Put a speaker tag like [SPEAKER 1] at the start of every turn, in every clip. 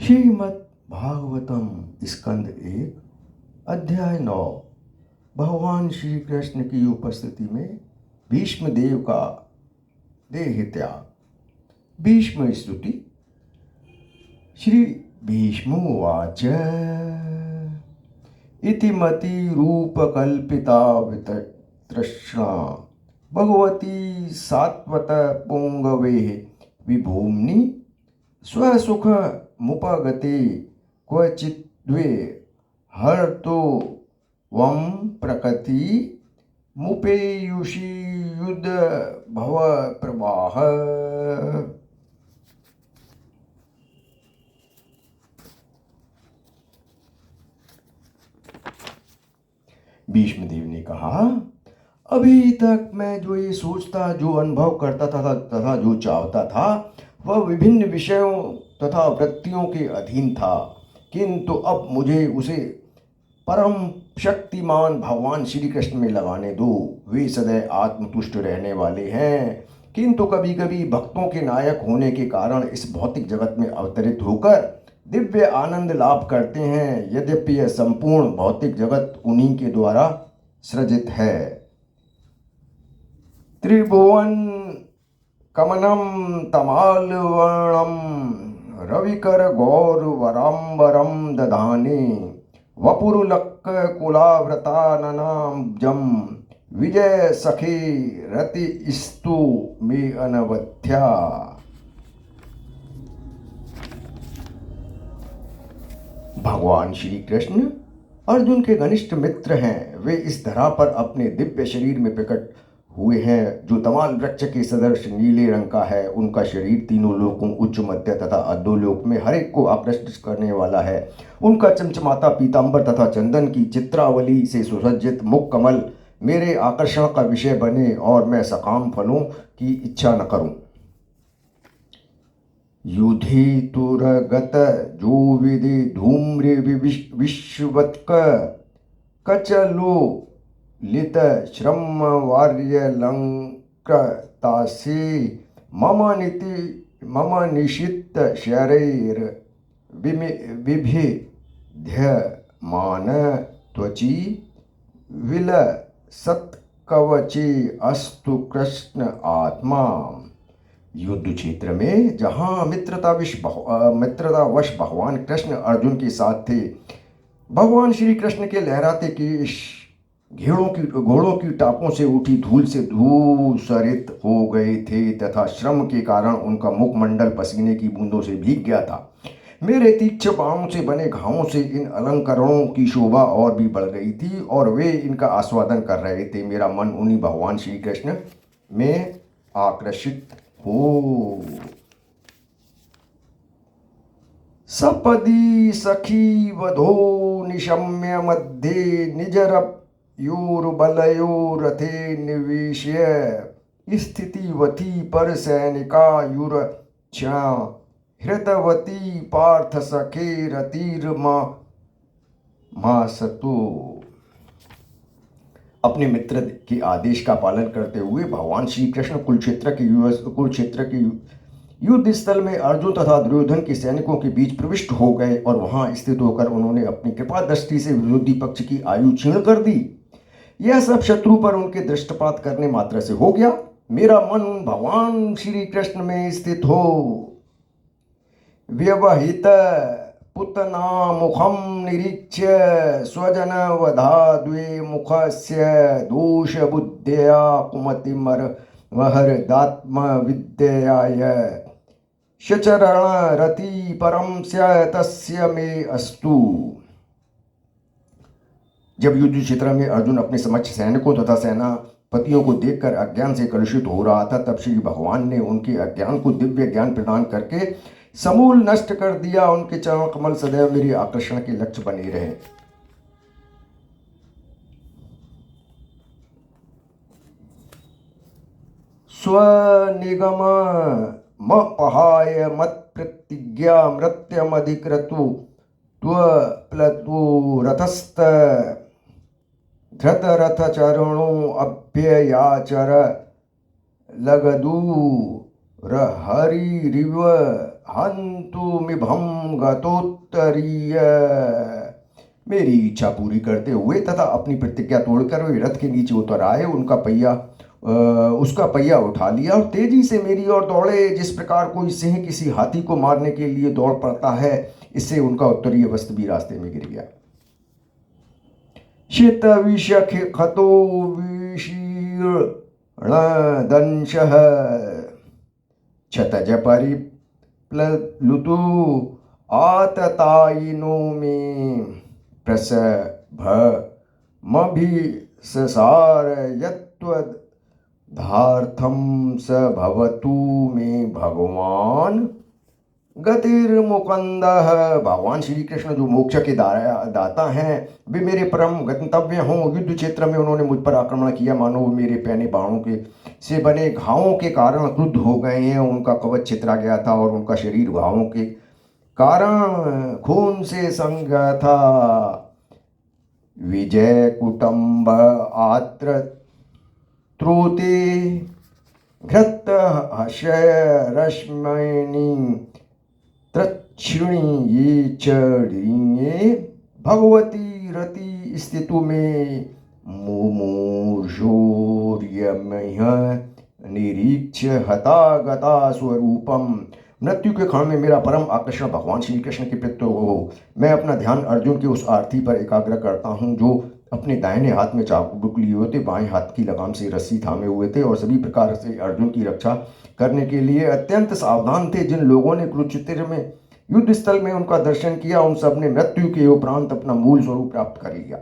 [SPEAKER 1] श्रीमद् भागवतम स्कंद 1 अध्याय 9। भगवान श्री कृष्ण की उपस्थिति में भीष्म देव का देह त्याग। भीष्म स्तुति। श्री भीष्मोवाच इति मति रूपकल्पिता वितृष्णा भगवती सात्वत पुंगवे विभूम्नि स्वसुख मुपगते क्वचिद्वे हर्तो वं प्रकृति मुपेयुषी युद्ध भव प्रवाह। भीष्मदेव ने कहा, अभी तक मैं जो ये सोचता, जो अनुभव करता था तथा जो चाहता था, वह विभिन्न विषयों तथा वृत्तियों के अधीन था, किंतु अब मुझे उसे परम शक्तिमान भगवान श्री कृष्ण में लगाने दो। वे सदैव आत्मतुष्ट रहने वाले हैं, किंतु कभी कभी भक्तों के नायक होने के कारण इस भौतिक जगत में अवतरित होकर दिव्य आनंद लाभ करते हैं। यद्यपि यह संपूर्ण भौतिक जगत उन्हीं के द्वारा सृजित है। त्रिभुवन कमनम तमालवर्णम रविकर गौर वराम्बरम दधाने वपुरुलक्क कुलाव्रताननाब्जम विजय सखे रति स्तु मे अनवध्या। भगवान श्री कृष्ण अर्जुन के घनिष्ठ मित्र हैं। वे इस धरा पर अपने दिव्य शरीर में प्रकट हुए हैं, जो तमाल वृक्ष के सदृश नीले रंग का है। उनका शरीर तीनों लोकों, उच्च, मध्य तथा अधोलोक में हर एक को आकृष्ट करने वाला है। उनका चमचमाता पीतांबर तथा चंदन की चित्रावली से सुसज्जित मुख कमल मेरे आकर्षण का विषय बने और मैं सकाम फलों की इच्छा न करूं। युधि तुरगत जो विधि धूम्र विश्वत्क कचलो लित श्रम वार्य लंकृतासे मम निशित शरैर विभिध्यमान त्वचि विलसत्कवचे अस्तु कृष्ण आत्मा। युद्ध क्षेत्र में जहाँ मित्रतावश भगवान कृष्ण अर्जुन के साथ थे, भगवान श्री कृष्ण के लहराते केश घोड़ों की टापों से उठी धूल से धूसरित हो गए थे तथा श्रम के कारण उनका मुखमंडल पसीने की बूंदों से भीग गया था। मेरे तीक्ष्ण बाणों से बने घावों से इन अलंकरणों की शोभा और भी बढ़ गई थी और वे इनका आस्वादन कर रहे थे। मेरा मन उन्हीं भगवान श्री कृष्ण में आकर्षित हो। सपदी सखी वधो निशम्य मध्ये निजर योर्बलयोरथे निवेश्य स्थितिवती पर सैनिकायुरक्षा हृतवती पार्थ सखे रतिर्मासतो। अपने मित्र के आदेश का पालन करते हुए भगवान श्री कृष्ण कुरुक्षेत्र के युद्ध स्थल में अर्जुन तथा दुर्योधन के सैनिकों के बीच प्रविष्ट हो गए और वहां स्थित होकर उन्होंने अपनी कृपा दृष्टि से विरोधी पक्ष की आयु क्षीण कर दी। यह सब शत्रु पर उनके दृष्टिपात करने मात्र से हो गया। मेरा मन भगवान श्री कृष्ण में स्थित हो। व्यवहित पुतना मुखम निरीक्ष्य स्वजन वधा द्वे मुखस्य दोष बुद्ध्या कुमतिमर वहरदात्म विद्याय शचरण रति परम तस्य मे अस्तु। जब युद्ध क्षेत्र में अर्जुन अपने समक्ष सैनिकों तथा सेनापतियों को देखकर अज्ञान से कलुषित हो रहा था, तब श्री भगवान ने उनके अज्ञान को दिव्य ज्ञान प्रदान करके समूल नष्ट कर दिया। उनके चरण कमल सदैव मेरे आकर्षण के लक्ष्य बने रहे। स्वनिगम मपहाय मत प्रतिज्ञा मृत्यमधिक्रतु त्वप्लतु रथस्त धृतरथ चरणो अभ्ययाचर लगदूर हरिरिव हन्तु मिभं गतोत्तरीय। मेरी इच्छा पूरी करते हुए तथा अपनी प्रतिज्ञा तोड़कर वे रथ के नीचे उतर आए। उसका पहिया उठा लिया और तेजी से मेरी ओर दौड़े। जिस प्रकार कोई सिंह किसी हाथी को मारने के लिए दौड़ पड़ता है, इससे उनका उत्तरीय वस्त्र भी रास्ते में गिर गया। शित विषख खतो विशीर्ण दंशः क्षतज परिप्लुतु आततायिनो मे प्रसभमभिससार यत्त्वधार्थं स भवतु मे भगवान गतिर्मुकुंदः। भगवान श्री कृष्ण जो मोक्ष के दाता हैं, वे मेरे परम गंतव्य हों। युद्ध क्षेत्र में उन्होंने मुझ पर आक्रमण किया, मानो वो मेरे पहने बाणों के से बने घावों के कारण क्रुद्ध हो गए हैं। उनका कवच छितरा गया था और उनका शरीर घावों के कारण खून से संग गया था। विजय कुटुंब आत्र त्रोते घृत हर्षरश्मिनी त्रक्षिणी ये चढ़िए भगवती रति स्थितु में मुमूर्षोर्यमह निरीक्ष्य हता गता स्वरूपम। मृत्यु के क्षण में मेरा परम आकर्षण भगवान श्री कृष्ण के प्रति हो। मैं अपना ध्यान अर्जुन के उस आरती पर एकाग्र करता हूँ जो अपने दाहिने हाथ में चाबुक लिए हुए थे, बाएं हाथ की लगाम से रस्सी थामे हुए थे और सभी प्रकार से अर्जुन की रक्षा करने के लिए अत्यंत सावधान थे। जिन लोगों ने कुरुक्षेत्र में युद्ध स्थल में उनका दर्शन किया, उन सब ने मृत्यु के उपरांत अपना मूल स्वरूप प्राप्त कर लिया।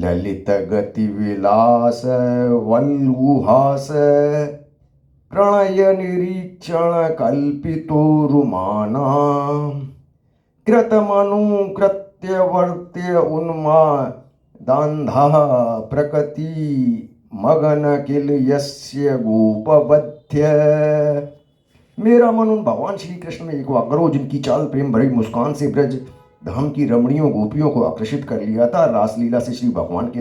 [SPEAKER 1] ललित गति विलास वल्गुहास प्रणय निरीक्षण कल्पितो रुमाना कृतमनुकृत्य वर्त्य उन्मादान्धा प्रकृति मगन किल यस्य गोपवध्य। मेरा मन उन भगवान श्री कृष्ण में एकाग्र हो, जिनकी चाल प्रेम भरी मुस्कान से ब्रज धाम की रमणियों गोपियों को आकर्षित कर लिया था। रासलीला से श्री भगवान के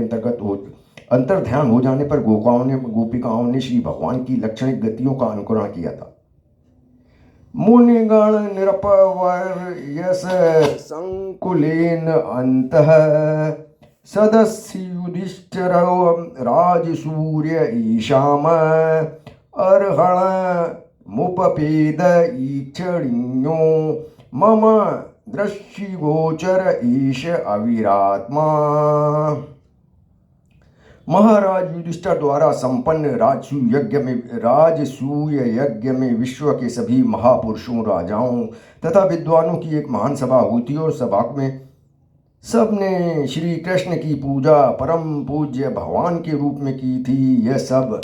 [SPEAKER 1] अंतर ध्यान हो जाने पर गोपिकाओं ने श्री भगवान की लक्षणिक गतियों का अनुकरण किया था। मुनिगण नृपवर्यस संकुलेन अंतः सदस्य युधिष्ठिर राजसूर्य ईशाम अर्हण मुपपेद ईक्षणीयो मम दृष्टिगोचर ईश अविरात्मा। महाराज युधिष्ठिर द्वारा संपन्न राजसूय यज्ञ में विश्व के सभी महापुरुषों, राजाओं तथा विद्वानों की एक महान सभा हुई थी और सभा में सबने श्री कृष्ण की पूजा परम पूज्य भगवान के रूप में की थी। यह सब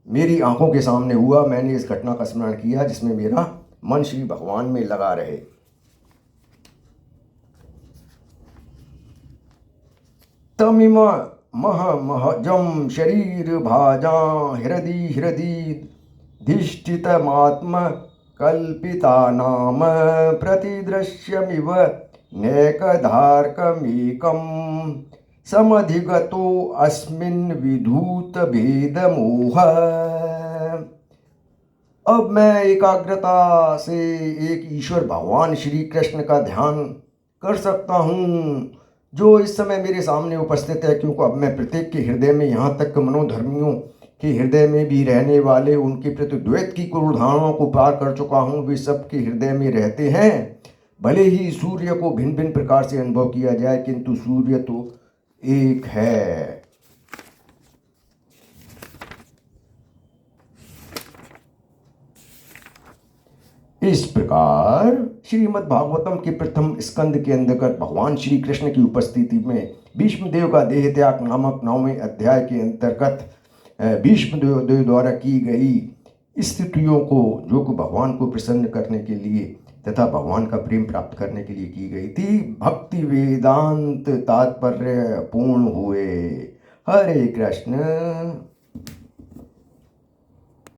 [SPEAKER 1] मेरी आंखों के सामने हुआ। मैंने इस घटना का स्मरण किया जिसमें मेरा मन श्री भगवान में लगा रहे। तमिम महजम शरीर भाजा हृदि धिष्ठितमात्म कल्पिता नाम प्रतिदृश्यमिव नैकधार्कमेकं समधिगतो अस्मिन् विधूत भेद मोह। अब मैं एकाग्रता से एक ईश्वर भगवान श्री कृष्ण का ध्यान कर सकता हूँ जो इस समय मेरे सामने उपस्थित है, क्योंकि अब मैं प्रत्येक के हृदय में, यहाँ तक मनोधर्मियों के हृदय में भी रहने वाले उनके प्रति द्वैत की क्रूर धारणाओं को पार कर चुका हूँ। वे सबके हृदय में रहते हैं। भले ही सूर्य को भिन्न भिन्न प्रकार से अनुभव किया जाए, किंतु सूर्य तो एक है। इस प्रकार श्रीमद् भागवतम के प्रथम स्कंद के अंतर्गत भगवान श्री कृष्ण की उपस्थिति में भीष्मदेव का देह त्याग नामक 9वें अध्याय के अंतर्गत भीष्मदेव द्वारा की गई स्थितियों को, जो कि भगवान को प्रसन्न करने के लिए तथा भगवान का प्रेम प्राप्त करने के लिए की गई थी, भक्ति वेदांत तात्पर्य पूर्ण हुए। हरे कृष्ण।